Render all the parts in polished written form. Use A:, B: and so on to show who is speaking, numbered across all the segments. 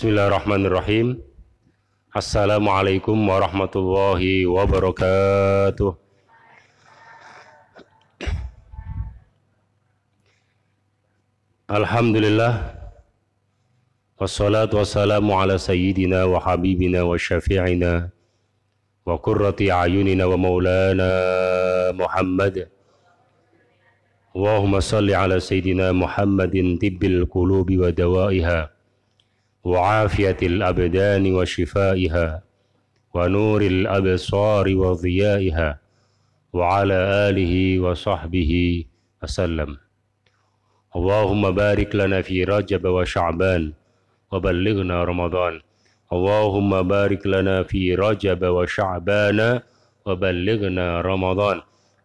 A: Bismillahirrahmanirrahim. Assalamualaikum warahmatullahi wabarakatuh. Alhamdulillah. Wassalatu wassalamu ala sayyidina wa habibina wa syafi'ina wa qurrati a'yunina wa maulana Muhammad. Allahumma salli ala sayyidina Muhammadin tibbil qulubi wa dawaiha وعافية الأبدان وشفائها ونور الأبصار وضيائها وعلى آله وصحبه وسلم. اللهم بارك لنا في رجب وشعبان وبلغنا رمضان. اللهم بارك لنا في رجب وشعبان وبلغنا رمضان.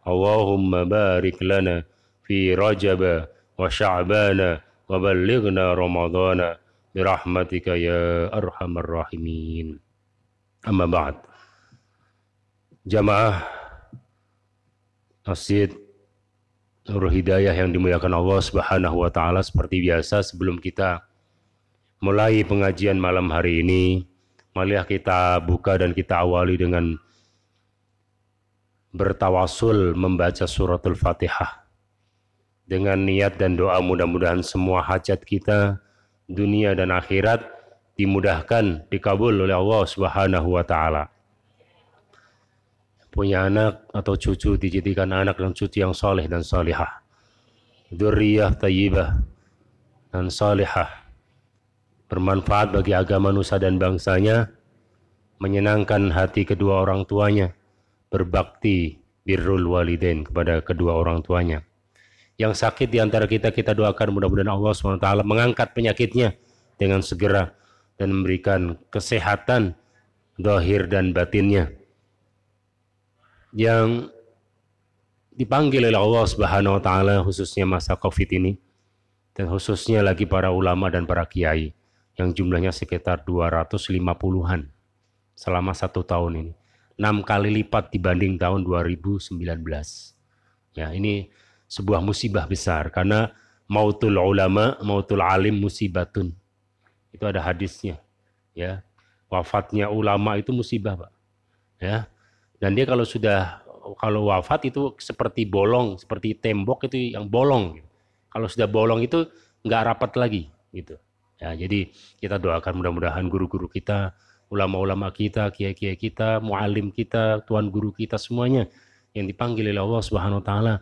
A: اللهم بارك لنا في رجب وشعبان وبلغنا رمضان birahmatika ya arhamar rahimin. Amma ba'd. Jamaah Masjid Nurul Hidayah yang dimuliakan Allah Subhanahu wa taala, seperti biasa sebelum kita mulai pengajian malam hari ini, marilah kita buka dan kita awali dengan bertawasul membaca suratul Fatihah dengan niat dan doa mudah-mudahan semua hajat kita dunia dan akhirat dimudahkan, dikabul oleh Allah Subhanahu wa taala. Punya anak atau cucu, dijadikan anak dan cucu yang soleh dan solihah, dzurriyyah thayyibah dan solihah, bermanfaat bagi agama nusa dan bangsanya, menyenangkan hati kedua orang tuanya, berbakti birrul walidain kepada kedua orang tuanya. Yang sakit di antara kita, kita doakan mudah-mudahan Allah SWT mengangkat penyakitnya dengan segera dan memberikan kesehatan zahir dan batinnya. Yang dipanggil oleh Allah Subhanahu wa taala khususnya masa Covid ini, dan khususnya lagi para ulama dan para kiai yang jumlahnya sekitar 250-an selama 1 tahun ini, 6 kali lipat dibanding tahun 2019. Ya, ini sebuah musibah besar, karena mautul ulama, mautul alim musibatun. Itu ada hadisnya. Ya, wafatnya ulama itu musibah, Pak. Ya. Dan dia kalau wafat itu seperti bolong, seperti tembok itu yang bolong. Kalau sudah bolong itu nggak rapat lagi, gitu. Ya, jadi kita doakan mudah-mudahan guru-guru kita, ulama-ulama kita, kiai-kiai kita, muallim kita, tuan guru kita semuanya yang dipanggil oleh Allah Subhanahu wa taala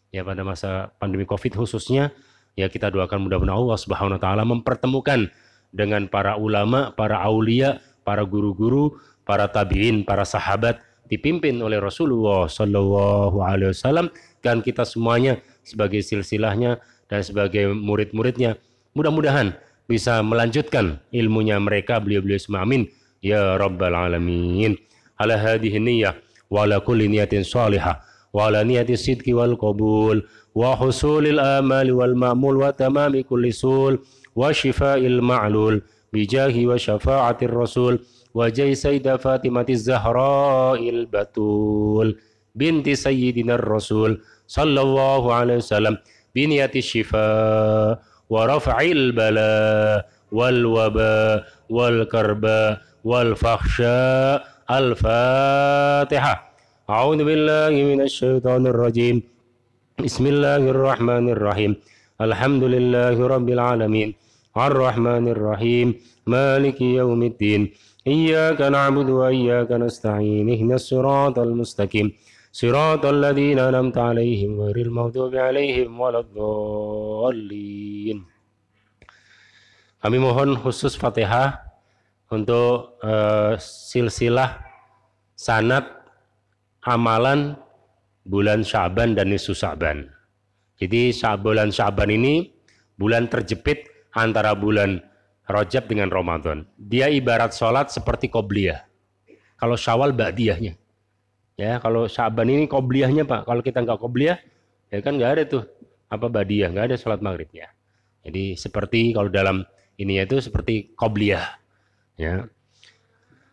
A: ya pada masa pandemi Covid khususnya, ya kita doakan mudah-mudahan Allah Subhanahu wa taala mempertemukan dengan para ulama, para aulia, para guru-guru, para tabi'in, para sahabat dipimpin oleh Rasulullah sallallahu alaihi wasallam, dan kita semuanya sebagai silsilahnya dan sebagai murid-muridnya mudah-mudahan bisa melanjutkan ilmunya mereka, beliau-beliau semua, amin ya rabbal alamin. Ala hadhihi niyyah wa ala kulli niyatin shalihah wa ala niyati sidqi wal qabul wa husulil amali wal ma'mul wa tamami kulli sul wa shifa'il ma'lul bijahi wa syafa'atir rasul wa jai sayyidah Fatimatiz Zahra'il Batul binti sayyidina rasul sallallahu alaihi wasallam biniyati syifa wa raf'il bala wal waba wal karba wal fakhsha. Al-Fatihah. A'udzu billahi minasyaitonir rajim. Bismillahirrahmanirrahim. Alhamdulillahi rabbil alamin. Arrahmanir rahim. Maliki yaumiddin. Iyyaka na'budu wa iyyaka nasta'in. Ihdinas siratal mustaqim. Siratal ladzina an'amta 'alaihim ghairil maghdubi 'alaihim waladdallin. Kami mohon khusus Fatihah untuk silsilah sanad amalan bulan Sya'ban dan nisfu Sya'ban. Jadi bulan Sya'ban ini bulan terjepit antara bulan Rajab dengan Ramadan. Dia ibarat sholat seperti qobliyah. Kalau Syawal ba'diyahnya. Ya, kalau Sya'ban ini qobliyahnya, Pak. Kalau kita nggak qobliyah, ya kan nggak ada tuh ba'diyah, nggak ada sholat maghribnya. Jadi seperti kalau dalam ininya itu seperti qobliyah. Ya.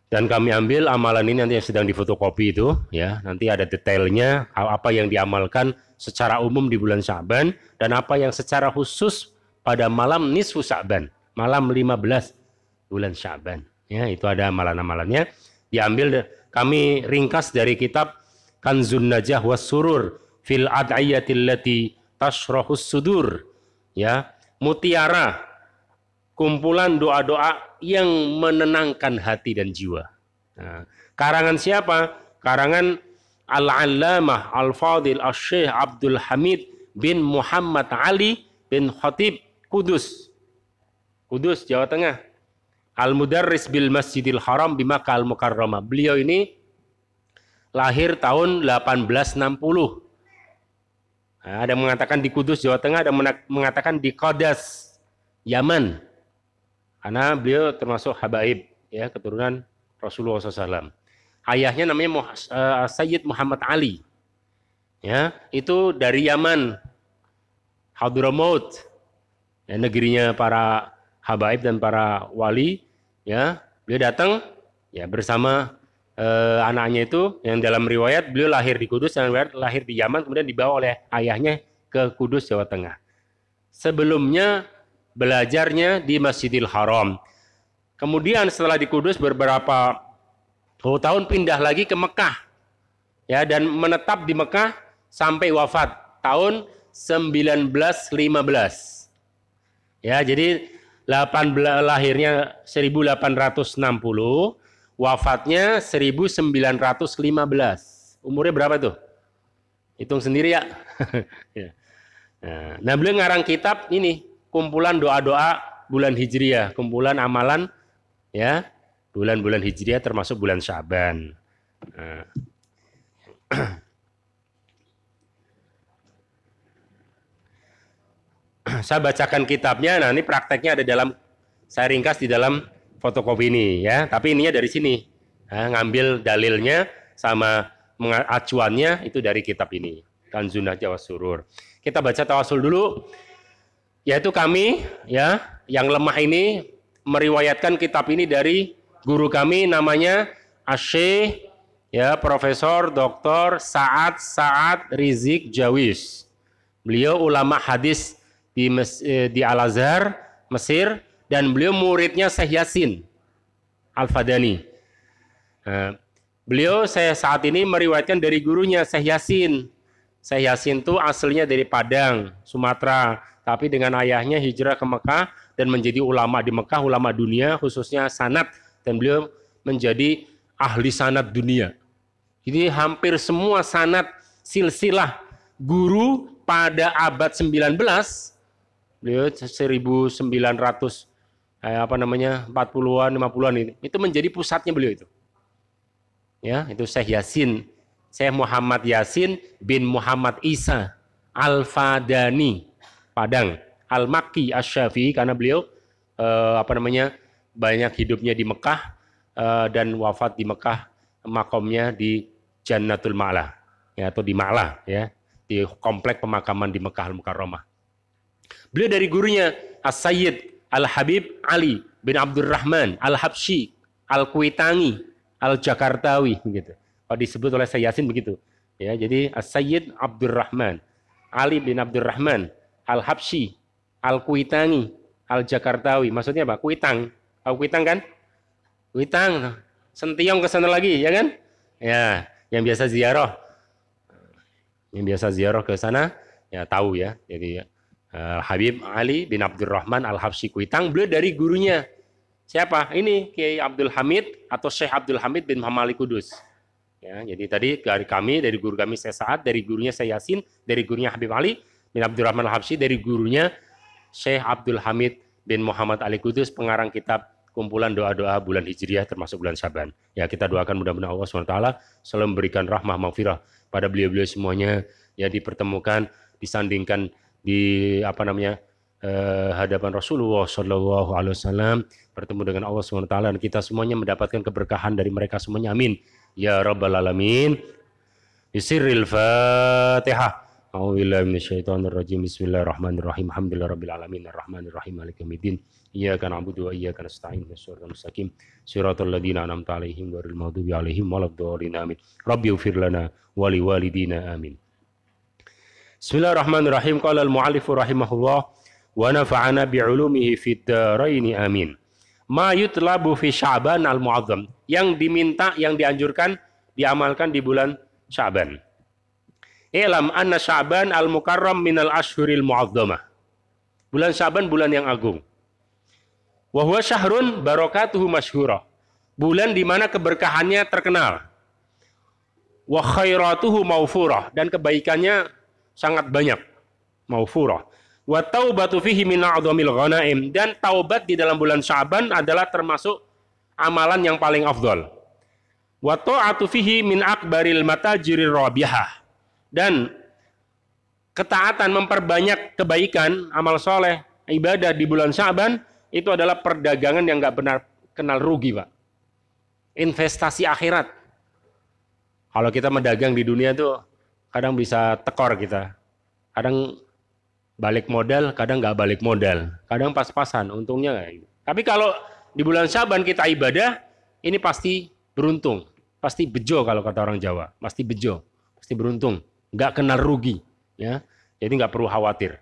A: Dan kami ambil amalan ini nanti yang sedang difotokopi itu, ya, nanti ada detailnya apa yang diamalkan secara umum di bulan Sya'ban dan apa yang secara khusus pada malam nisfu Sya'ban, malam 15 bulan Sya'ban. Ya, itu ada amalan-amalannya. Diambil kami ringkas dari kitab Kanzun Najah was Surur fil ad'iyatil lati tashrahus sudur. Ya, mutiara kumpulan doa-doa yang menenangkan hati dan jiwa. Nah, karangan siapa? Karangan Al-Allamah Al-Fadil Asy-Syaikh Abdul Hamid bin Muhammad Ali bin Khatib Kudus. Kudus, Jawa Tengah. Al-Mudarris bil Masjidil Haram di Makkah Al-Mukarramah. Beliau ini lahir tahun 1860. Nah, ada mengatakan di Kudus, Jawa Tengah, ada mengatakan di Qadas, Yaman. Karena beliau termasuk habaib, ya, keturunan Rasulullah SAW. Ayahnya namanya Sayyid Muhammad Ali. Ya, itu dari Yaman, Hadramaut, ya, negerinya para habaib dan para wali. Ya, beliau datang, ya, bersama anaknya itu, yang dalam riwayat beliau lahir di Kudus, dan lahir di Yaman, kemudian dibawa oleh ayahnya ke Kudus, Jawa Tengah. Sebelumnya belajarnya di Masjidil Haram. Kemudian setelah di Kudus beberapa tahun pindah lagi ke Mekah. Ya, dan menetap di Mekah sampai wafat tahun 1915. Ya, jadi lahirnya 1860, wafatnya 1915. Umurnya berapa tuh? Hitung sendiri ya. Nah, beliau ngarang kitab ini, kumpulan doa-doa bulan Hijriah, kumpulan amalan, ya, bulan-bulan Hijriah termasuk bulan Sya'ban. Nah. Saya bacakan kitabnya. Nah, ini prakteknya ada dalam, saya ringkas di dalam fotokopi ini, ya. Tapi ininya dari sini. Nah, ngambil dalilnya sama acuannya itu dari kitab ini, Kanzun Najah was Surur. Kita baca tawasul dulu. Yaitu kami, ya, yang lemah ini meriwayatkan kitab ini dari guru kami, namanya Asy-Syaikh, ya, Profesor Dr. Sa'ad Rizik Jawis. Beliau ulama hadis di Al-Azhar, Mesir, dan beliau muridnya Syekh Yasin Al-Fadani. Beliau saya saat ini meriwayatkan dari gurunya Syekh Yasin. Syekh Yasin itu aslinya dari Padang, Sumatera, tapi dengan ayahnya hijrah ke Mekah dan menjadi ulama di Mekah, ulama dunia, khususnya sanad, dan beliau menjadi ahli sanad dunia. Jadi hampir semua sanad silsilah guru pada abad 19, beliau 1900 40-an, 50-an itu menjadi pusatnya beliau itu. Ya, itu Syekh Yasin, Syekh Muhammad Yasin bin Muhammad Isa Al-Fadani, Padang, Al-Makki Asy-Syafi'i, karena beliau banyak hidupnya di Mekah dan wafat di Mekah, makamnya di Jannatul Ma'la, ya, atau di Ma'la, ya, di komplek pemakaman di Mekah Al-Mukarramah. Beliau dari gurunya As-Sayyid Al-Habib Ali bin Abdurrahman Al-Habsyi Al-Kuitangi Al-Jakartawi, gitu. Kalau disebut oleh Syekh Yasin begitu, ya. Jadi As-Sayyid Abdurrahman Ali bin Abdurrahman Al-Habsyi Al-Kuitangi Al-Jakartawi. Maksudnya apa? Kuitang. Tahu kuitang kan? Kuitang. Sentiong ke sana lagi, ya kan? Ya, yang biasa ziarah. Yang biasa ziarah ke sana, ya tahu, ya. Jadi Habib Ali bin Abdurrahman Al-Habsyi Kuitang, beliau dari gurunya siapa? Ini Kiai Abdul Hamid atau Syekh Abdul Hamid bin Muhammad Ali Kudus. Ya, jadi tadi dari kami, dari guru kami Syekh Sa'ad, dari gurunya Syekh Yasin, dari gurunya Habib Ali bin Abdurrahman Al-Habsyi, dari gurunya Syekh Abdul Hamid bin Muhammad Ali Kudus, pengarang kitab kumpulan doa-doa bulan Hijriah termasuk bulan Sya'ban. Ya, kita doakan mudah-mudahan Allah SWT selalu memberikan rahmah maghfirah pada beliau-beliau semuanya, ya, dipertemukan, disandingkan di hadapan Rasulullah Shallallahu Alaihi Wasallam, bertemu dengan Allah SWT, dan kita semuanya mendapatkan keberkahan dari mereka semuanya. Amin ya rabbal alamin. Bisirril Fatihah. A'udzubillahi minasyaitonirrajim. Bismillahirrahmanirrahim. Alhamdulillahirabbil alamin arrahmanir rahim maliki yaumiddin. Iyyaka na'budu wa iyyaka nasta'in. Shiratal mustaqim. Shiratal ladzina an'amta 'alaihim ghairil maghdubi 'alaihim waladdallin. Amin. Rabbighfir lana wa liwalidina. Amin. Bismillahirrahmanirrahim. Qala al-mu'allifu rahimahullah wa nafa'ana bi'ulumihi fid dharain. Amin. Ma yutlabu fi Sya'ban al-mu'azzam. Yang diminta, yang dianjurkan, diamalkan di bulan Sya'ban. Ilam anna Sya'ban al-mukarram minal ashhuril mu'azzamah. Bulan Sya'ban bulan yang agung. Wa huwa syahrun barakatuhu masyhurah. Bulan di mana keberkahannya terkenal. Wa khairatuhu maufurah, dan kebaikannya sangat banyak. Maufurah. Wa taubatu fihi min a'dhamil ghanaim, dan taubat di dalam bulan Sya'ban adalah termasuk amalan yang paling afdal. Wa ta'atu fihi min akbaril matajirir rabihah, dan ketaatan memperbanyak kebaikan, amal soleh, ibadah di bulan Sya'ban itu adalah perdagangan yang nggak benar kenal rugi, Pak. Investasi akhirat. Kalau kita mendagang di dunia tuh kadang bisa tekor kita. Kadang balik modal, kadang nggak balik modal. Kadang pas-pasan, untungnya nggak gitu. Tapi kalau di bulan Sya'ban kita ibadah, ini pasti beruntung. Pasti bejo kalau kata orang Jawa. Pasti bejo, pasti beruntung. Nggak kenal rugi. Ya, jadi nggak perlu khawatir.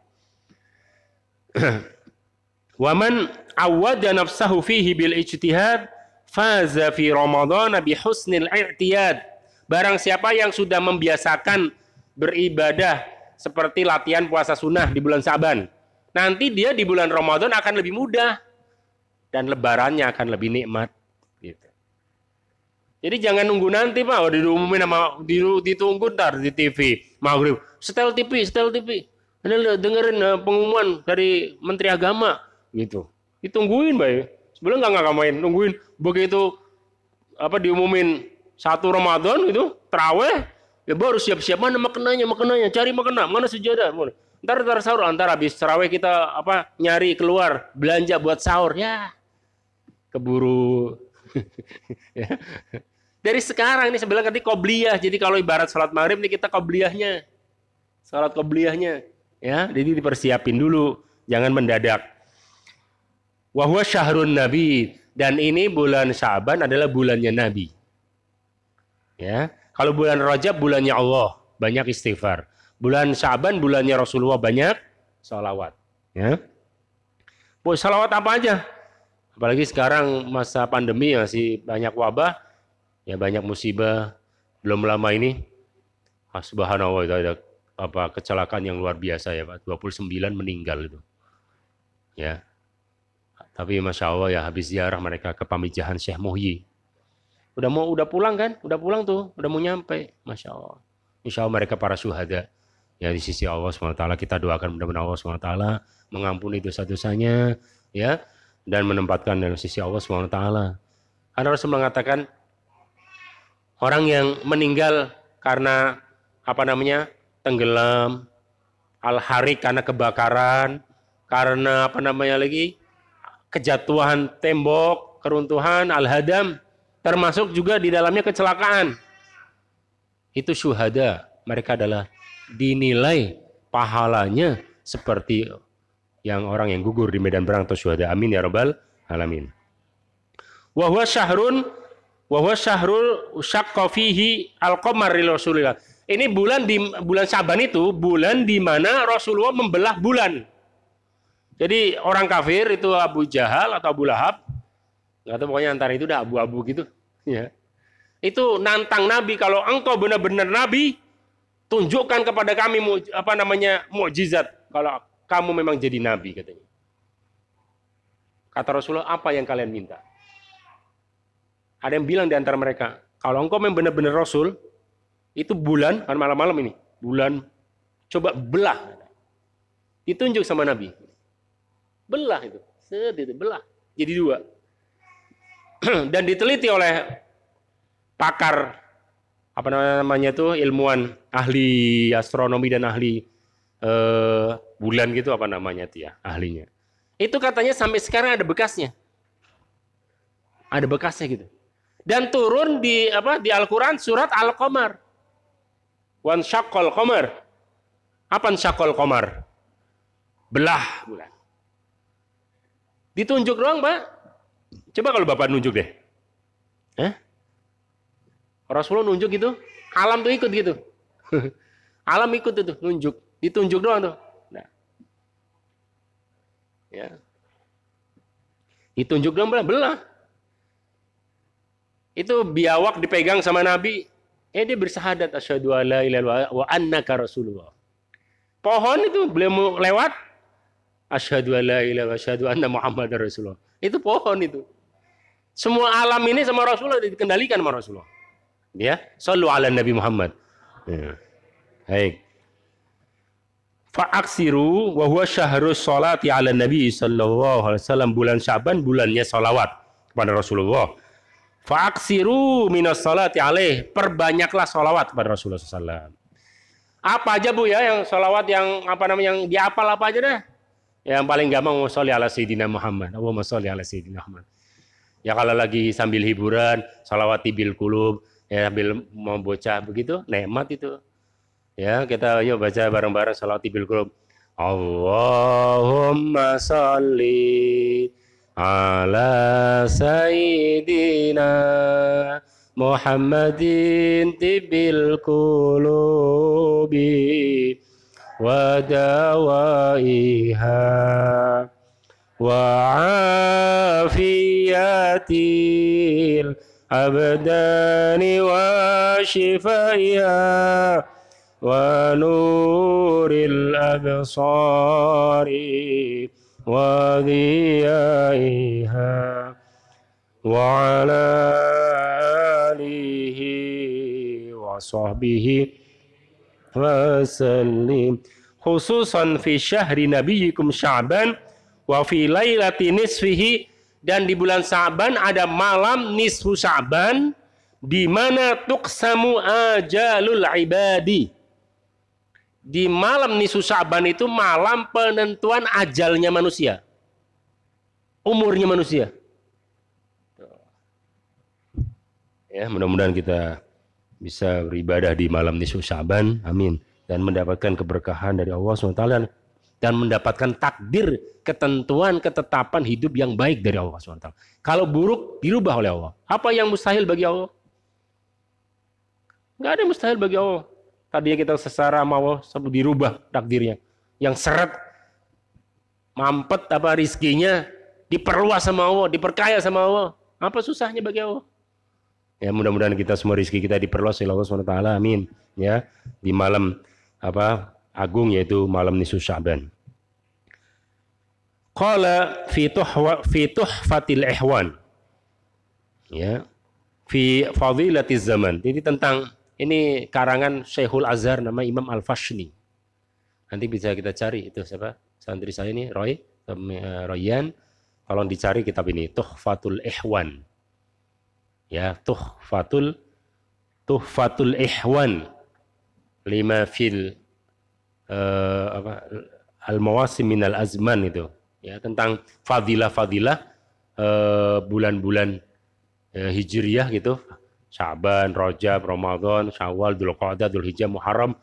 A: Waman awwada nafsahu fihi bil ijtihad faza fi Ramadan bi husnil i'tiyad. Barang siapa yang sudah membiasakan beribadah seperti latihan puasa sunnah di bulan Sya'ban, nanti dia di bulan Ramadan akan lebih mudah dan lebarannya akan lebih nikmat. Gitu. Jadi jangan nunggu nanti, Pak, diumumin sama ditunggu ntar di TV maghrib. Setel TV. Anda dengerin pengumuman dari Menteri Agama, gitu. Ditungguin, Pak. Sebelum nggak ngamain, nungguin begitu diumumin 1 Ramadan gitu, tarawih, ya baru siap-siap mana makanannya, cari makanan, mana sejadah. Ntar sahur, antar habis tarawih kita nyari keluar belanja buat sahur, ya keburu. Ya. Dari sekarang ini sebelah nanti qobliyah. Jadi kalau ibarat salat maghrib nih kita qobliyahnya. Salat qobliyahnya. Ya, jadi dipersiapin dulu, jangan mendadak. Wa huwa syahrun nabi, dan ini bulan Sya'ban adalah bulannya Nabi. Ya, kalau bulan Rajab bulannya Allah, banyak istighfar. Bulan Sya'ban bulannya Rasulullah, banyak sholawat. Ya. Boleh sholawat apa aja? Apalagi sekarang masa pandemi masih banyak wabah, ya banyak musibah. Belum lama ini, subhanallah, itu ada kecelakaan yang luar biasa ya, Pak. 29 meninggal itu. Ya. Tapi Masya Allah ya, habis ziarah mereka ke Pamijahan Syekh Muhyi. Udah pulang kan? Udah pulang tuh, udah mau nyampe. Masya Allah. Insya Allah mereka para syuhada. Ya di sisi Allah SWT, kita doakan mudah-mudahan Allah SWT mengampuni dosa-dosanya, ya, dan menempatkan dalam sisi Allah SWT. Karena Rasul mengatakan, orang yang meninggal karena tenggelam, al-harik karena kebakaran, karena kejatuhan tembok, keruntuhan, al-hadam, termasuk juga di dalamnya kecelakaan. Itu syuhada. Mereka adalah dinilai pahalanya seperti yang orang yang gugur di medan perang atau syuhada. Amin ya rabbal alamin. Wa huwa syahrul syaqqa fihi al-qamar li Rasulillah. Ini bulan Sya'ban itu bulan di mana Rasulullah membelah bulan. Jadi orang kafir itu Abu Jahal atau Abu Lahab, nggak tahu, pokoknya antara itu udah abu-abu gitu, ya. Itu nantang Nabi, kalau engkau benar-benar Nabi, tunjukkan kepada kami mukjizat kalau kamu memang jadi Nabi, katanya. Kata Rasulullah, apa yang kalian minta? Ada yang bilang di antara mereka, kalau engkau memang benar-benar Rasul, itu bulan, kan malam-malam ini, bulan, coba belah. Ditunjuk sama Nabi. Belah itu, belah. Jadi 2. Dan diteliti oleh pakar, ilmuwan, ahli astronomi dan ahli bulan gitu, ahlinya. Itu katanya sampai sekarang ada bekasnya. Ada bekasnya gitu. Dan turun di Al-Quran surat Al-Qamar. Wan syaqqal qamar. Apa syaqqal qamar? Belah bulan. Ditunjuk doang, Pak. Coba kalau Bapak nunjuk deh. Rasulullah nunjuk gitu, alam tuh ikut gitu. Alam ikut itu, nunjuk. Ditunjuk doang tuh. Nah. Ya. Ditunjuk dong belah. Itu biawak dipegang sama Nabi. Dia bersahadat asyhadu alla ilaha illallah wa annaka rasulullah. Pohon itu beliau mau lewat asyhadu alla ilaha wa asyhadu anna muhammadar rasulullah. Itu pohon itu. Semua alam ini sama Rasulullah dikendalikan sama Rasulullah. Ya, sallu ala Nabi Muhammad. Ya. Baik. Fa'aksiru wa huwa syahrus sholati ala Nabi sallallahu alaihi wasallam. Bulan Syaban bulannya salawat kepada Rasulullah. Fa'aksiru minas sholati alaih. Perbanyaklah sholawat kepada Rasulullah SAW. Apa aja Bu ya yang sholawat yang apa namanya yang dihafal apa aja dah? Yang paling gampang sholli ala sayyidina Muhammad. Allahumma sholli ala sayyidina Muhammad. Ya kalau lagi sambil hiburan, sholawat tibil qulub, ya sambil mau bocah begitu, nikmat itu. Ya, kita yuk baca bareng-bareng sholawat tibil qulub. Allahumma sholli ala sayyidina Muhammadin tibil qulubi wa dawaiha wa afiyatil abdani wa shifaiha wa nuril absari wa dhiyaiha wa ala alihi wa sahbihi wa sallim khususan fi syahri nabiyikum Sya'ban wa fi lailati nisfihi, dan di bulan Sya'ban ada malam nisfu Sya'ban di mana tuqsamu ajalul ibadi. Di malam nisfu Sya'ban itu malam penentuan ajalnya manusia. Umurnya manusia. Ya, mudah-mudahan kita bisa beribadah di malam nisfu Sya'ban. Amin. Dan mendapatkan keberkahan dari Allah SWT dan mendapatkan takdir, ketentuan, ketetapan hidup yang baik dari Allah SWT. Kalau buruk dirubah oleh Allah. Apa yang mustahil bagi Allah? Nggak ada yang mustahil bagi Allah. Tadinya kita sesara sama Allah, dirubah takdirnya. Yang seret, mampet apa rizkinya, diperluas sama Allah, diperkaya sama Allah. Apa susahnya bagi Allah? Ya, mudah-mudahan kita semua rizki kita diperluas oleh Allah SWT. Amin. Ya, di malam agung yaitu malam nisfu Sya'ban. Qala fi tuhfatil ihwan. Ya. Fi fadilatiz zaman. Jadi tentang ini karangan Syekhul Azhar nama Imam Al-Fashni. Nanti bisa kita cari itu siapa? Santri saya ini Royan. Tolong dicari kitab ini Tuhfatul Ihwan. Ya, Tuhfatul Ihwan. Lima fil al-mawasim minal azman itu, ya, tentang fadilah-fadilah bulan-bulan hijriyah gitu, Sya'ban, Rajab, Ramadan, Syawal, Dzulqa'dah, Dzulhijjah, Muharram,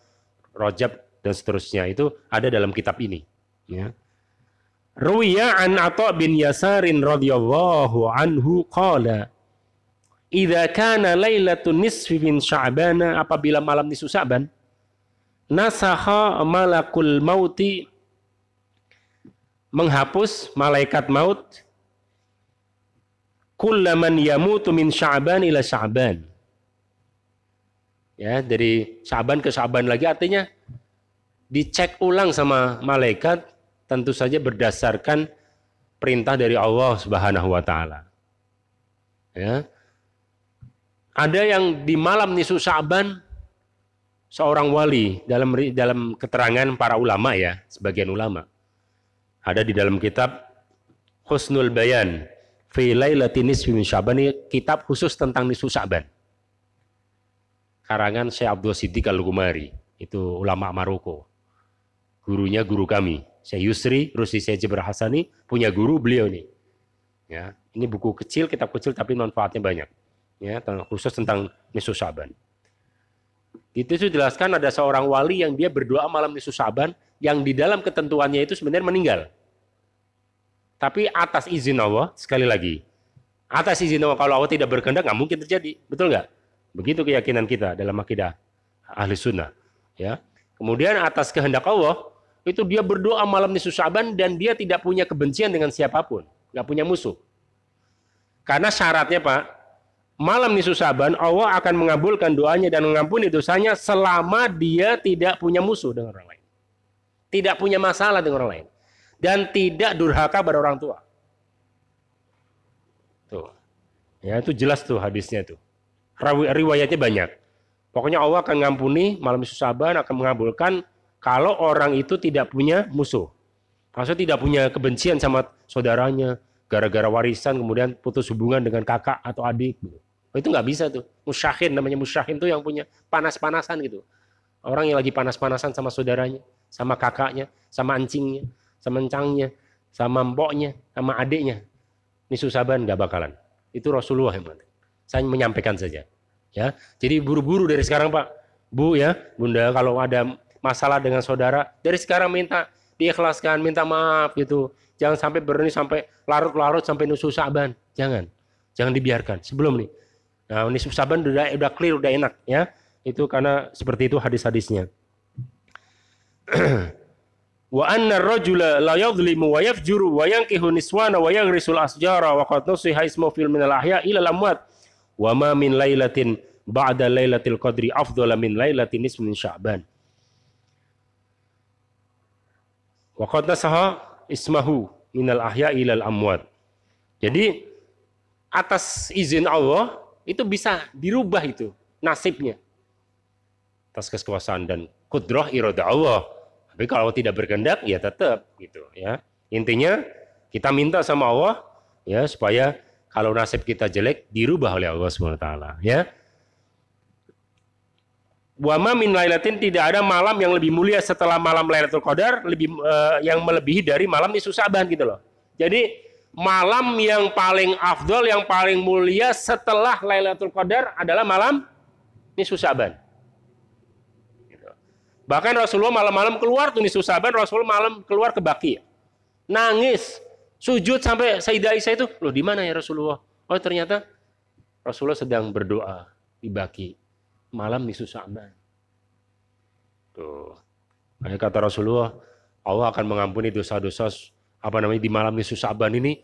A: Rajab dan seterusnya itu ada dalam kitab ini, ya. Ruwiya an Atha bin Yasarin radhiyallahu anhu qala idza kana lailatun nisfi min Sya'ban, apabila malam nisfu Sya'ban, nasaha malakul mauti, menghapus malaikat maut, kullaman yamutu min Sya'ban ila Sya'ban. Ya, dari Sya'ban ke Sya'ban lagi, artinya dicek ulang sama malaikat, tentu saja berdasarkan perintah dari Allah Subhanahu wa taala. Ya. Ada yang di malam nisfu Sya'ban seorang wali, dalam keterangan para ulama, ya, sebagian ulama. Ada di dalam kitab Husnul Bayan fi lailati nisfi min Sya'ban, kitab khusus tentang nisfu Sya'ban. Karangan Syekh Abdul Siddiq Al-Ghumari, itu ulama Maroko. Gurunya guru kami, Syekh Yusri Rusdi Syekh Jibril Hasani, punya guru beliau nih. Ya, ini buku kecil, kitab kecil tapi manfaatnya banyak. Ya, khusus tentang nisfu Sya'ban. Itu dijelaskan ada seorang wali yang dia berdoa malam nisfu Sya'ban, yang di dalam ketentuannya itu sebenarnya meninggal. Tapi atas izin Allah, sekali lagi, atas izin Allah, kalau Allah tidak berkehendak nggak mungkin terjadi, betul nggak? Begitu keyakinan kita dalam akidah ahli sunnah. Ya. Kemudian atas kehendak Allah, itu dia berdoa malam nisfu Sya'ban dan dia tidak punya kebencian dengan siapapun, nggak punya musuh. Karena syaratnya Pak, malam nisfu Sa'ban Allah akan mengabulkan doanya dan mengampuni dosanya selama dia tidak punya musuh dengan orang lain. Tidak punya masalah dengan orang lain. Dan tidak durhaka pada orang tua. Tuh. Ya, itu jelas tuh hadisnya tuh. Riwayatnya banyak. Pokoknya Allah akan mengampuni malam nisfu Sa'ban, akan mengabulkan kalau orang itu tidak punya musuh. Maksudnya tidak punya kebencian sama saudaranya, gara-gara warisan kemudian putus hubungan dengan kakak atau adik. Itu nggak bisa tuh. Musyahin, namanya musyahin tuh yang punya panas-panasan gitu. Orang yang lagi panas-panasan sama saudaranya, sama kakaknya, sama ancingnya, sama encangnya, sama mpoknya, sama adiknya. Nisfu Sa'ban nggak bakalan. Itu Rasulullah yang mana. Saya menyampaikan saja. Ya, jadi buru-buru dari sekarang Pak, Bu ya, Bunda, kalau ada masalah dengan saudara, dari sekarang minta diikhlaskan, minta maaf gitu. Jangan sampai berani sampai larut-larut sampai nisfu Sa'ban. Jangan dibiarkan. Sebelum nih. Nah, nisfu Sa'ban udah clear, udah enak ya. Itu karena seperti itu hadis-hadisnya. Wa anna ar-rajula la yadhlimu wa yafjuru wa yankihu niswana wa yaghrisul asjara wa qad nusiha ismu fil min al-ahya ila al-amwat wa ma min lailatin ba'da lailatil qadri afdhala min lailatin nisfi min Sya'ban. Wa qad nasaha ismahu min al-ahya ila al-amwat. Jadi atas izin Allah itu bisa dirubah itu nasibnya. Atas kekuasaan dan kudrah iradah Allah. Tapi kalau tidak berkehendak ya tetap gitu ya. Intinya kita minta sama Allah ya supaya kalau nasib kita jelek dirubah oleh Allah SWT ya. Wa ma min lailatin, tidak ada malam yang lebih mulia setelah malam Lailatul Qadar yang melebihi dari malam nisfu Sa'ban gitu loh. Jadi malam yang paling afdol, yang paling mulia setelah Lailatul Qadar adalah malam nisfu Sa'ban. Bahkan Rasulullah malam-malam keluar tuh nisfu Sa'ban, Rasulullah malam keluar ke Baqi. Nangis, sujud sampai Sayyidah Aisyah itu, loh di mana ya Rasulullah? Oh ternyata Rasulullah sedang berdoa di Baqi malam nisfu Sa'ban. Tuh. Nah, kata Rasulullah, Allah akan mengampuni dosa-dosa di malam nisfu Sa'ban ini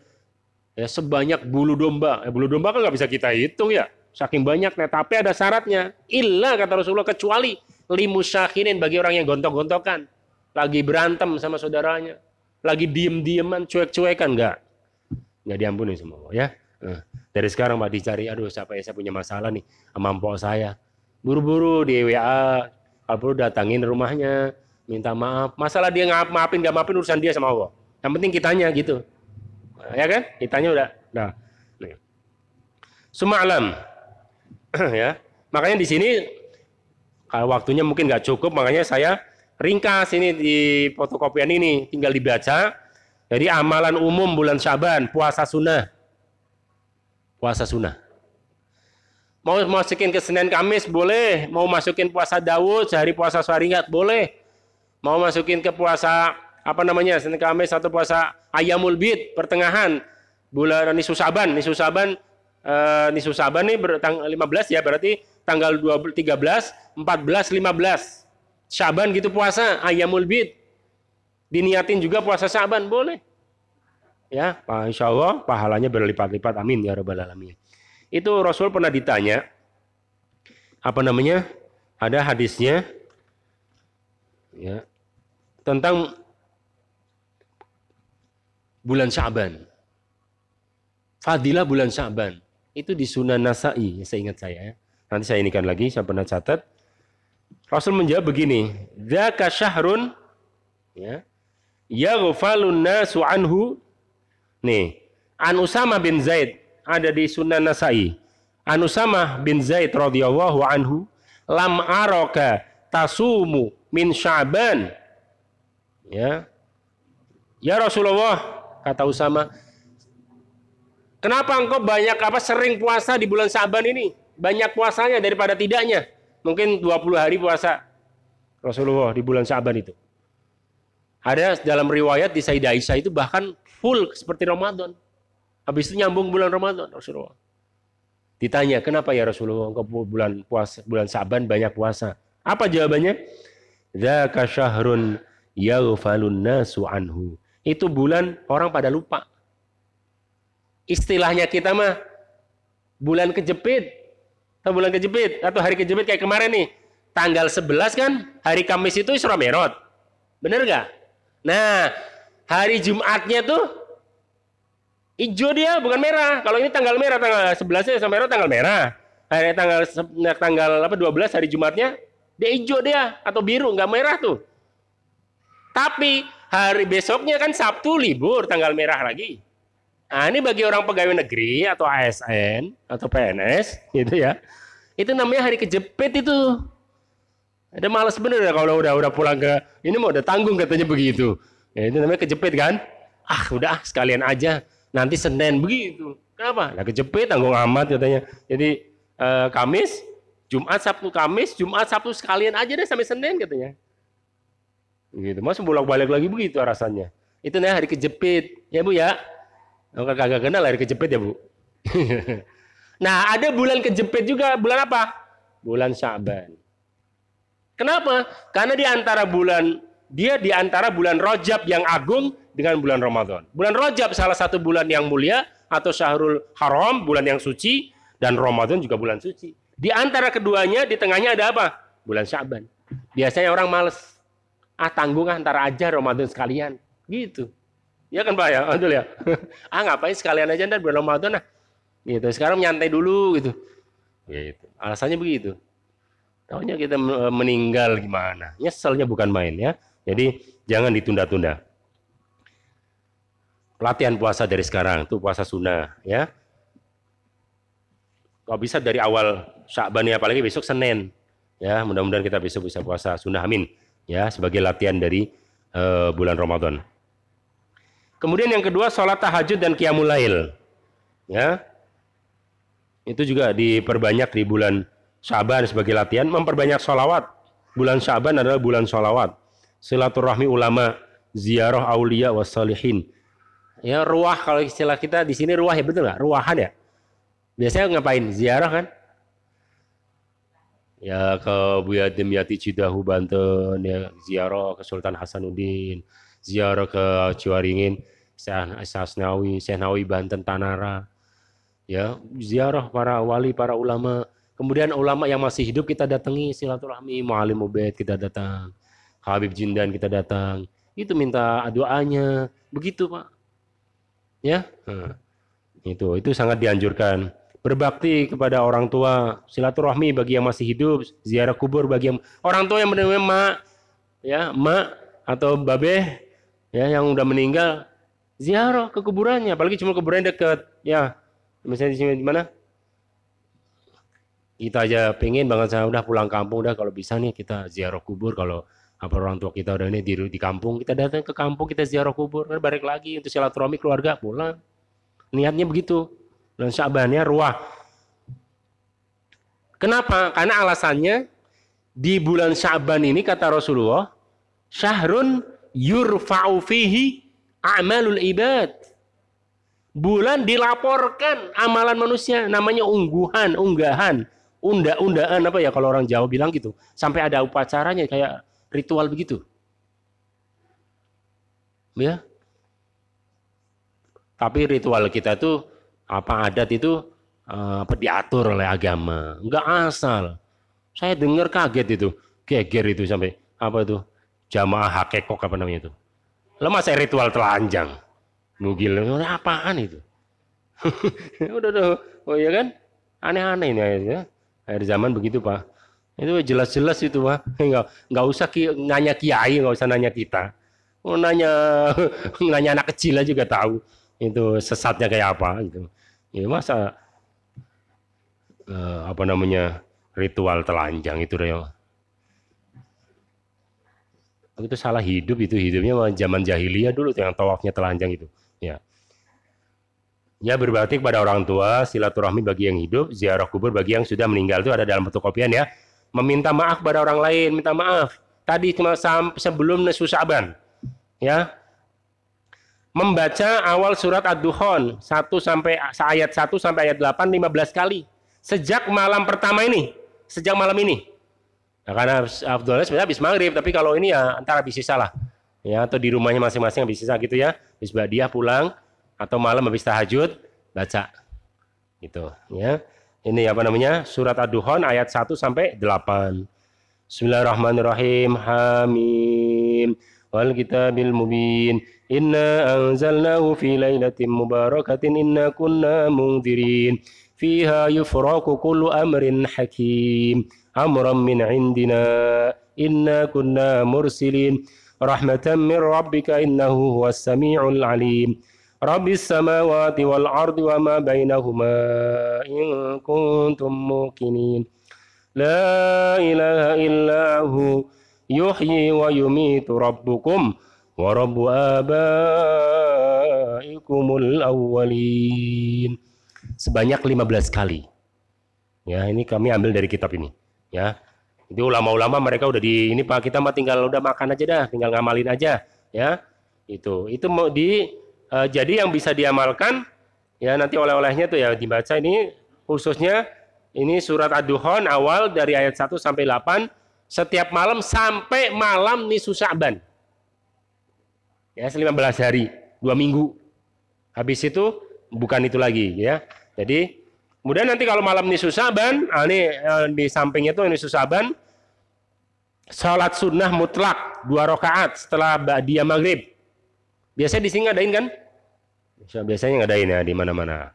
A: ya sebanyak bulu domba. Bulu domba kan nggak bisa kita hitung ya. Saking banyaknya, tapi ada syaratnya. Illa kata Rasulullah, kecuali limusyahinin, bagi orang yang gontok-gontokan, lagi berantem sama saudaranya, lagi diem-dieman, cuek-cuekan, enggak diampuni sama Allah ya. Dari sekarang Pak dicari, aduh siapa ya, saya punya masalah nih sama mpok saya, buru-buru di WA, kalau perlu datangin rumahnya, minta maaf. Masalah dia maafin nggak maafin urusan dia sama Allah. Yang penting kitanya gitu, ya kan? Kitanya udah. Semalam ya. Makanya di sini kalau waktunya mungkin nggak cukup, makanya saya ringkas ini di fotokopian ini, tinggal dibaca. Jadi amalan umum bulan Sya'ban, puasa sunnah. Puasa sunnah. Mau masukin ke Senin Kamis boleh, mau masukin puasa Daud sehari puasa Syariat boleh. Mau masukin ke puasa Senin Kamis atau puasa Ayyamul Bid pertengahan bulan nisfu Sya'ban. Nisfu Sya'ban ini tanggal 15 ya, berarti tanggal 13, 14, 15 Sya'ban gitu puasa Ayyamul Bid. Diniatin juga puasa Sya'ban boleh. Ya, insya Allah pahalanya berlipat-lipat. Amin ya rabbal alamin. Itu Rasul pernah ditanya ada hadisnya ya tentang bulan Sya'ban. Fadilah bulan Sya'ban. Itu di Sunan Nasa'i, saya ingat saya ya. Nanti saya inikan lagi, saya pernah catat. Rasul menjawab begini, dzaka syahrun ya yaghfalun nasu anhu. Nih, An Usamah bin Zaid ada di Sunan Nasa'i. An Usamah bin Zaid radhiyallahu anhu, lam araka tasumu min Sya'ban. Ya Rasulullah, kata Usamah, kenapa engkau sering puasa di bulan Sya'ban ini? Banyak puasanya daripada tidaknya. Mungkin 20 hari puasa Rasulullah di bulan Sya'ban itu. Ada dalam riwayat di Sayyidah Aisyah itu bahkan full seperti Ramadan. Habis itu nyambung bulan Ramadan Rasulullah. Ditanya, kenapa ya Rasulullah engkau bulan Sya'ban banyak puasa? Apa jawabannya? Dzaka syahrun yaghfalun nasu anhu. Itu bulan orang pada lupa. Istilahnya kita mah Bulan kejepit. Atau bulan kejepit atau hari kejepit kayak kemarin nih. Tanggal 11 kan hari Kamis itu Isra Mi'raj. Bener nggak? Nah, hari Jumatnya tuh hijau dia, bukan merah. Kalau ini tanggal merah, tanggal 11-nya sampai merah tanggal merah. Hari tanggal apa 12 hari Jumatnya dia hijau dia atau biru, nggak merah tuh. Tapi hari besoknya kan Sabtu libur, tanggal merah lagi. Nah, ini bagi orang pegawai negeri atau ASN atau PNS gitu ya. Itu namanya hari kejepit itu. Ada malas bener ya kalau udah pulang ke ini mau udah tanggung katanya begitu. Ya, itu namanya kejepit kan? Udah sekalian aja. Nanti Senin begitu. Kenapa? Nah, kejepit tanggung amat katanya. Jadi Kamis, Jumat, Sabtu, Kamis, Jumat, Sabtu sekalian aja deh sampai Senin katanya. Gitu. Mas bolak-balik lagi begitu rasanya. Itu namanya hari kejepit. Ya Bu ya. Kalau kagak kenal hari kejepit ya Bu. Nah, ada bulan kejepit juga. Bulan apa? Bulan Sya'ban. Kenapa? Karena di antara bulan Rajab yang agung dengan bulan Ramadan. Bulan Rajab salah satu bulan yang mulia atau Syahrul Haram, bulan yang suci, dan Ramadan juga bulan suci. Di antara keduanya, di tengahnya ada apa? Bulan Sya'ban. Biasanya orang males. Tanggung antara aja Ramadan sekalian. Gitu. Ya kan Pak ya? Betul ya? Ngapain sekalian aja ntar bulan Ramadan Gitu. Sekarang nyantai dulu gitu. Gitu. Alasannya begitu. Taunya kita meninggal gimana? Nyeselnya bukan main ya. Jadi jangan ditunda-tunda. Latihan puasa dari sekarang, itu puasa sunnah ya. Kalau bisa dari awal Sya'ban ya, apalagi besok Senin. Ya, mudah-mudahan kita besok bisa puasa sunnah, amin. Ya, sebagai latihan dari bulan Ramadan. Kemudian yang kedua, sholat tahajud dan qiyamul lail. Ya. Itu juga diperbanyak di bulan Sya'ban sebagai latihan, memperbanyak sholawat. Bulan Sya'ban adalah bulan sholawat. Silaturahmi ulama, ziarah aulia wassalihin. Ya, ruah, kalau istilah kita di sini ruah ya, betul nggak? Ruahan ya. Biasanya ngapain? Ziarah kan? Ya ke Buya Dimyati Cidahu Banten, ya ziarah ke Sultan Hasanuddin, ziarah ke Ciwaringin, Syekh Nawawi Banten Tanara. Ya, ziarah para wali, para ulama. Kemudian ulama yang masih hidup kita datangi, silaturahmi, Mu'alim Ubaid kita datang, Habib Jindan kita datang. Itu minta doanya. Begitu, Pak. Ya. Itu sangat dianjurkan. Berbakti kepada orang tua, silaturahmi bagi yang masih hidup, ziarah kubur bagi yang orang tua yang benar-benar mak atau babeh ya yang udah meninggal, ziarah ke kuburannya, apalagi cuma kuburan dekat ya. Misalnya di sini di mana? Kita aja pengen banget saya udah pulang kampung udah kalau bisa nih kita ziarah kubur kalau apa orang tua kita udah ini di kampung, kita datang ke kampung kita ziarah kubur, kan balik lagi untuk silaturahmi keluarga pulang. Niatnya begitu. Dan Sya'bannya ruah. Kenapa? Karena alasannya di bulan Sya'ban ini kata Rasulullah, syahrun yurfa'u fihi a'malul ibad. Bulan dilaporkan amalan manusia, namanya unggahan, unda-undaan apa ya kalau orang Jawa bilang gitu. Sampai ada upacaranya kayak ritual begitu. Ya. Tapi ritual kita tuh apa adat itu diatur oleh agama, enggak asal. Saya dengar kaget itu, geger itu sampai apa itu jamaah hakekok apa namanya itu. Lama saya ritual telanjang, mugil, apaan itu? udah, oh iya kan, aneh-aneh ini ya. Akhir zaman begitu Pak. Itu jelas-jelas itu Pak. Enggak usah nanya kiai, enggak usah nanya kita. Oh nanya anak kecil aja juga tahu itu sesatnya kayak apa gitu. Ya masa apa namanya ritual telanjang itu ya. Itu salah hidup itu hidupnya zaman jahiliyah dulu tuh yang tawafnya telanjang itu. Ya. Ya berbakti kepada orang tua, silaturahmi bagi yang hidup, ziarah kubur bagi yang sudah meninggal itu ada dalam fotokopian ya. Meminta maaf kepada orang lain, minta maaf. Tadi cuma sebelum nisfu Sya'ban. Ya. Membaca awal surat Ad-Dukhan 1 sampai ayat 1 sampai ayat 8 15 kali sejak malam pertama ini, sejak malam ini. Nah, karena afdhalnya sebenarnya habis maghrib, tapi kalau ini ya antara habis sisa lah. Ya, atau di rumahnya masing-masing habis sisa gitu ya. Habis dia pulang atau malam habis tahajud baca. Gitu, ya. Ini apa namanya? Surat Ad-Dukhan ayat 1 sampai 8. Bismillahirrahmanirrahim. Hamim. Wal kitabil mubin. Inna anzalnahu fi lailatin mubarakatin inna kunna munzirin. Fiha yufraqu kullu amrin hakim. Amran min indina. Inna kunna mursilin. Rahmatan min rabbika innahu huwas sami'ul alim. Rabbis samawati wal ardi wa ma bainahuma in kuntum muqinin. La ilaha illahu yuhyi wa yumitu rabbukum wa rabbu abaikumul awwalin. Sebanyak 15 kali. Ya, ini kami ambil dari kitab ini. Ya. Itu ulama-ulama mereka udah di ini Pak, kita mah tinggal udah makan aja dah, tinggal ngamalin aja, ya. Itu mau jadi yang bisa diamalkan ya nanti oleh-olehnya tuh ya dibaca ini khususnya ini surat Ad-Dukhan awal dari ayat 1 sampai 8 setiap malam sampai malam nisfu Sya'ban. Ya 15 hari, 2 minggu. Habis itu bukan itu lagi ya. Jadi kemudian nanti kalau malam nisfu Sya'ban, ini di sampingnya tuh nisfu Sya'ban salat sunnah mutlak 2 rakaat setelah ba'diyah maghrib. Biasanya di sini ngadain kan? Biasanya ngadain ya di mana-mana.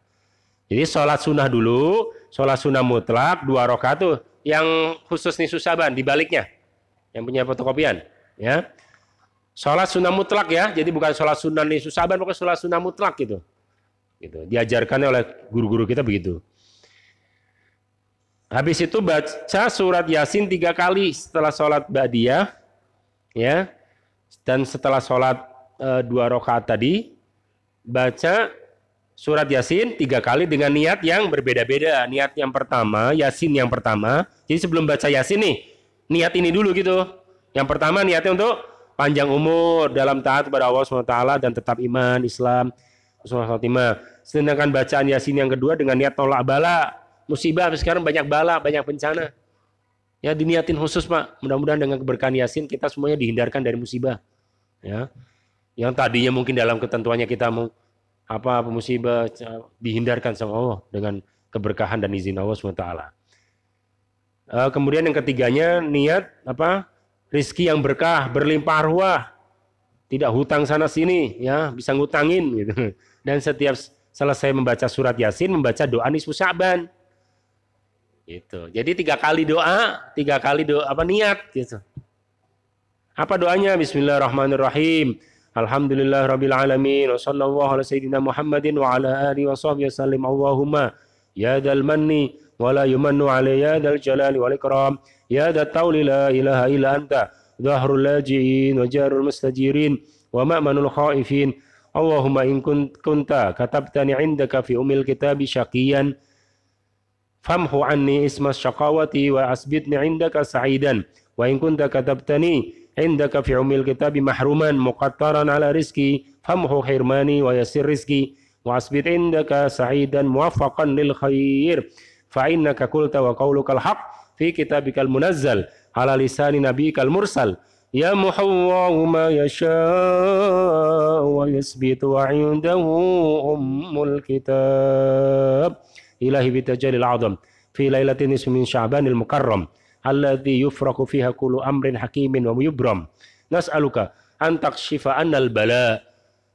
A: Jadi sholat sunnah dulu, sholat sunnah mutlak 2 rakaat tuh yang khusus nisfu Sya'ban dibaliknya. Yang punya fotokopian, ya. Sholat sunnah mutlak ya, jadi bukan sholat sunnah nisfu Sya'ban, pokoknya sholat sunnah mutlak gitu. Gitu. Diajarkan oleh guru-guru kita begitu. Habis itu baca surat Yasin 3 kali setelah sholat ba'diyah, ya. Dan setelah sholat 2 rakaat tadi baca surat Yasin 3 kali dengan niat yang berbeda-beda. Niat yang pertama, Yasin yang pertama. Jadi sebelum baca Yasin nih, niat ini dulu gitu. Yang pertama niatnya untuk panjang umur dalam taat kepada Allah SWT dan tetap iman, Islam, husnul khotimah. Sedangkan bacaan Yasin yang kedua dengan niat tolak bala, musibah. Sekarang banyak bala, banyak bencana. Ya diniatin khusus Pak. Mudah-mudahan dengan keberkahan Yasin kita semuanya dihindarkan dari musibah. Ya. Yang tadinya mungkin dalam ketentuannya kita mau apa musibah dihindarkan sama Allah dengan keberkahan dan izin Allah SWT. Kemudian yang ketiganya niat apa rizki yang berkah berlimpah ruah, tidak hutang sana sini ya bisa ngutangin gitu. Dan setiap selesai membaca surat Yasin membaca doa nisfu Sya'ban. Gitu. Jadi 3 kali doa, 3 kali doa apa niat gitu. Apa doanya? Bismillahirrahmanirrahim. Alhamdulillah rabbil alamin wa sallallahu ala sayyidina Muhammadin wa ala alihi wa sahbihi wasallim. Allahumma ya dal manni wa la yumannu alayya dal jalali wal ikram ya dal tawli la ilaha illa anta dhahrul lajiin wa jarul mustajirin wa ma'manul khaifin. Allahumma in kunta katabtani indaka fi umil kitabi syaqiyan famhu anni isma syaqawati wa asbitni indaka sa'idan wa in kunta katabtani indaka fi umil kitabi mahruman muqattaran ala rizki famhu hirmani wa yasir rizki wa asbit indaka sa'idan muwaffaqan lil khair fa innaka qulta wa qawlukal haq fi kitabikal munazzal ala lisani nabiyikal mursal ya muhawwahu ma yasha wa yasbitu wa indahu ummul kitab ilahi bitajalil azam fi lailatin nisfi min sya'banil mukarram alladzi yufraqu fiha kullu amrin hakimin wa yubram nas'aluka an takshifa annal bala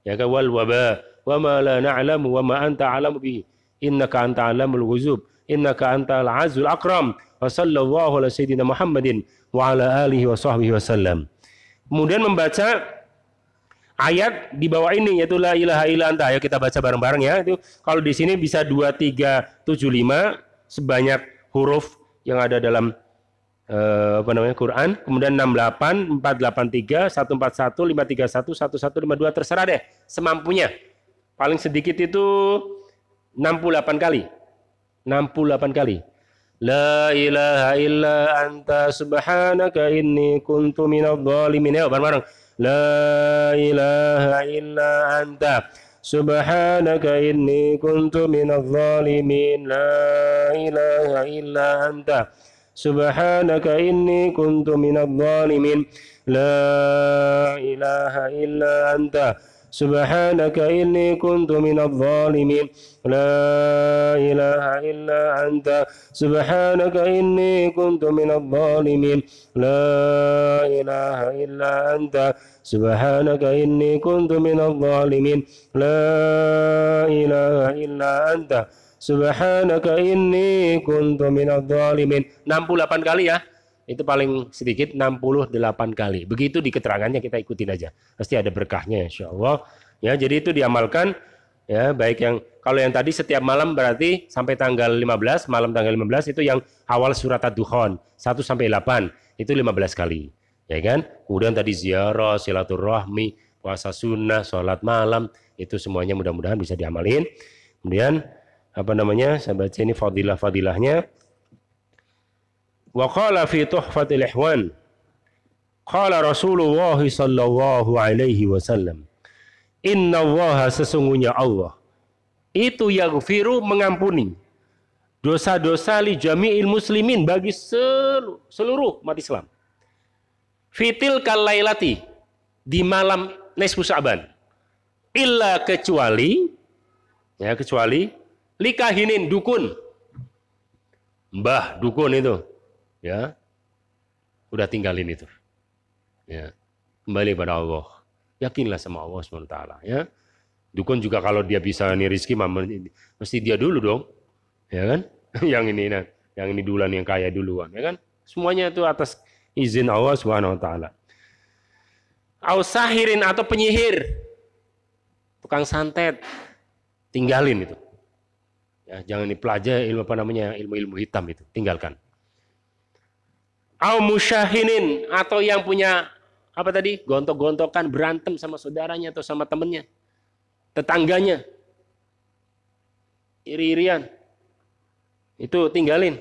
A: ya wal waba wa ma la na'lamu wa ma anta a'lamu bihi innaka anta alamul ghuzub innaka antal azizul akram wa sallallahu ala sayyidina Muhammadin wa ala alihi wa sahbihi wasallam. Kemudian membaca ayat di bawah ini yaitu la ilaha illa anta. Ayo kita baca bareng-bareng ya. Itu kalau di sini bisa 2 3 7 5 sebanyak huruf yang ada dalam Quran, kemudian 68, 483, 141, 531, 1152 terserah deh semampunya. Paling sedikit itu 68 kali. 68 kali. La ilaha illa anta subhanaka inni kuntu minadh dhalimin. Ya, bareng-bareng. La ilaha illa anta subhanaka inni kuntu minadh dhalimin. La ilaha illa anta subhanaka inni kuntu minadh dhalimin. La ilaha illa anta سبحانك إني كنت من الظالمين لا إله إلا أنت سبحانك إني كنت من الظالمين لا إله إلا أنت سبحانك إني كنت من الظالمين لا إله إلا أنت Subhanaka inni kuntu minadh dhalimin. 68 kali ya. Itu paling sedikit 68 kali. Begitu di keterangannya, kita ikutin aja. Pasti ada berkahnya insyaallah. Ya, jadi itu diamalkan ya, baik yang kalau yang tadi setiap malam berarti sampai tanggal 15, malam tanggal 15 itu yang awal surat Ad-Dukhan 1 sampai 8 itu 15 kali. Ya kan? Kemudian tadi ziarah, silaturahmi, puasa sunnah, sholat malam, itu semuanya mudah-mudahan bisa diamalin. Kemudian apa namanya? Saya baca ini fadilah-fadilahnya. Wa qala fi Tuhfatil Ihwan. Qala Rasulullah sallallahu alaihi wasallam. Inna Allaha, sesungguhnya Allah itu yaghfiru, mengampuni dosa-dosa li jami'il muslimin, bagi seluruh umat Islam. Fitil kalailati, di malam nisfu Sya'ban. Illa, kecuali likahinin, dukun. Mbah dukun itu, ya, udah tinggalin itu. Ya, kembali pada Allah. Yakinlah sama Allah SWT, ya. Dukun juga kalau dia bisa nih rezeki, mesti dia dulu dong, ya kan? yang ini duluan, yang kaya duluan, ya kan? Semuanya itu atas izin Allah SWT. Ausahirin, atau penyihir, tukang santet, tinggalin itu. Ya, jangan dipelajari ilmu hitam itu, tinggalkan. Au musyahinin, atau yang punya apa tadi, gontok-gontokan, berantem sama saudaranya atau sama temennya, tetangganya, iri-irian, itu tinggalin.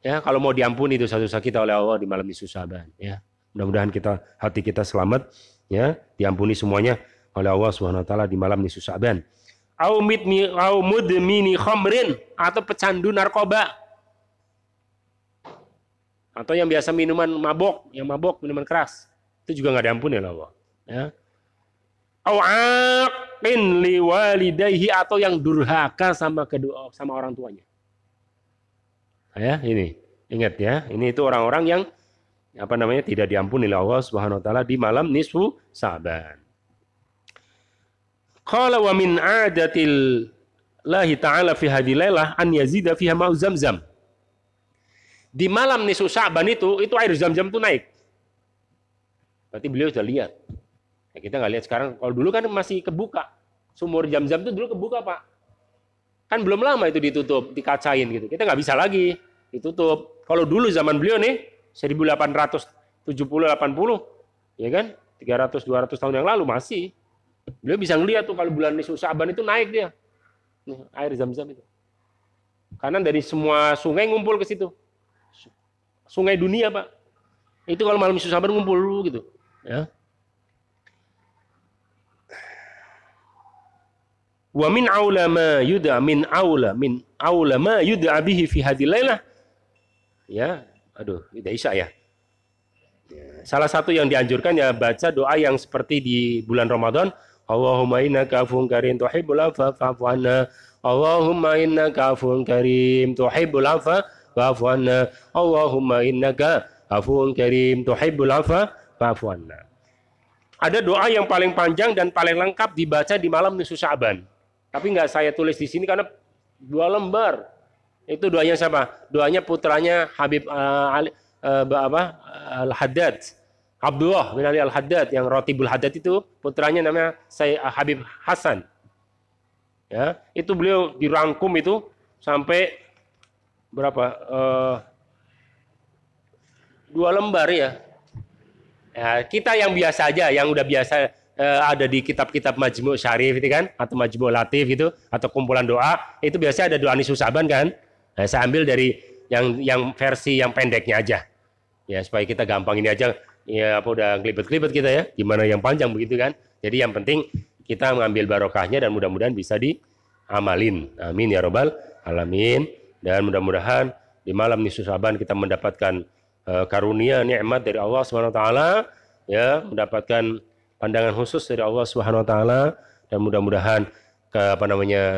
A: Ya, kalau mau diampuni itu dosa-dosa kita oleh Allah di malam nisfu Sya'ban. Ya, mudah-mudahan hati kita selamat, ya, diampuni semuanya oleh Allah SWT di malam nisfu Sya'ban. Au mudmini khamrin, atau pecandu narkoba, atau yang biasa minuman mabok, minuman keras, itu juga nggak diampuni oleh Allah. Ya. Au aqin liwalidayhi, atau yang durhaka sama orang tuanya. Ya, ini ingat ya, ini itu orang-orang yang tidak diampuni oleh Allah Subhanahu wa taala di malam nisfu Sya'ban. Qala wa min 'adatil lahi ta'ala fi hadhihi lailah an yazida fiha ma'u Zamzam. Di malam nisfu Sya'ban itu air Zam-Zam itu naik. Berarti beliau sudah lihat. Ya, kita nggak lihat sekarang. Kalau dulu kan masih kebuka. Sumur Zam-Zam itu dulu kebuka, Pak. Kan belum lama itu ditutup, dikacain gitu. Kita nggak bisa lagi ditutup. Kalau dulu zaman beliau nih 1870-80, ya kan? 300-200 tahun yang lalu masih. Beliau bisa ngelihat tuh kalau bulan nisfu Sya'ban itu naik dia. Nih, air Zam-Zam itu. Karena dari semua sungai ngumpul ke situ. Sungai dunia, Pak. Itu kalau malam nisfu Sya'ban ngumpul dulu gitu, ya. Wa min aula ma yud'a min aula ma yud'a bihi fi hadhil lailah. Ya, aduh, udah Isya ya. Salah satu yang dianjurkan ya baca doa yang seperti di bulan Ramadan. Allahumma innaka afuwwun karim tuhibbul afwa fa'fu 'anna. Allahumma innaka afuwwun karim tuhibbul afwa fa'fu 'anna. Allahumma innaka afuwwun karim tuhibbul afwa fa'fu 'anna. Ada doa yang paling panjang dan paling lengkap dibaca di malam nisfu Sya'ban. Tapi nggak saya tulis di sini karena 2 lembar. Itu doanya siapa? Doanya putranya Habib Al-Haddad. Abdullah bin Ali Al-Haddad, yang Rotibul Haddad itu putranya namanya Habib Hasan. Ya, itu beliau dirangkum itu sampai berapa? 2 lembar ya. Ya, kita yang biasa aja, yang udah biasa ada di kitab-kitab Majmu' Syarif itu kan, atau Majmu' Latif gitu, atau kumpulan doa, itu biasanya ada doa nisfu Sya'ban kan. Nah, saya ambil dari yang versi yang pendeknya aja. Ya, supaya kita gampang ini aja. Ya, apa udah kelibet-kelibet kita ya, gimana yang panjang begitu kan. Jadi yang penting kita mengambil barokahnya dan mudah-mudahan bisa diamalin. Amin ya robbal alamin. Dan mudah-mudahan di malam nisfu Sya'ban kita mendapatkan karunia nikmat dari Allah SWT, ya, mendapatkan pandangan khusus dari Allah Subhanahu wa taala, dan mudah-mudahan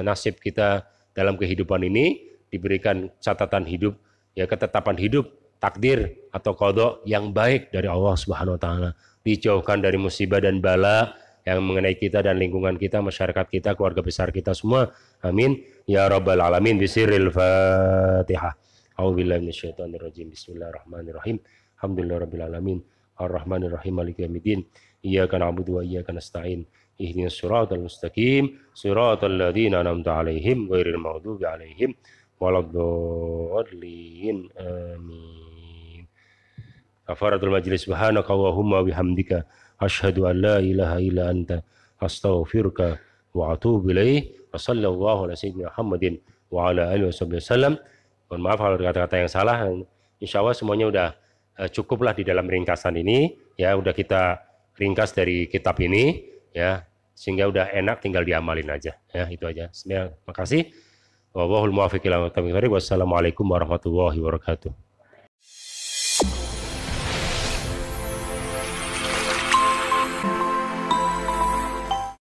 A: nasib kita dalam kehidupan ini diberikan catatan hidup, ya, ketetapan hidup, takdir atau qada yang baik dari Allah Subhanahu wa taala. Dijauhkan dari musibah dan bala yang mengenai kita dan lingkungan kita, masyarakat kita, keluarga besar kita semua. Amin ya rabbal alamin. Bisirril Fatihah. A'udzubillahi minasyaitonirrajim. Bismillahirrahmanirrahim. Alhamdulillahirabbil alamin. Arrahmanirrahim. Maliki yaumiddin. Iyyaka na'budu wa iyyaka nasta'in. Ihdinas siratal mustaqim. Siratal ladzina an'amta 'alaihim ghairil maghdubi 'alaihim waladdallin. Amin. Kafaratul majlis. Subhanaka Allahumma bihamdika asyhadu an la ilaha illa anta astaghfiruka wa atubu ilaih. Wa sallallahu ala sayyidina Muhammadin wa ala alihi wasallam. Mohon maaf kalau ada kata-kata yang salah. Insya Allah semuanya udah cukuplah di dalam ringkasan ini, ya, udah kita ringkas dari kitab ini, ya, sehingga udah enak tinggal diamalin aja, ya, itu aja. Terima kasih. Wallahul muwaffiq ila aqwamit thoriq. Wassalamualaikum warahmatullahi wabarakatuh.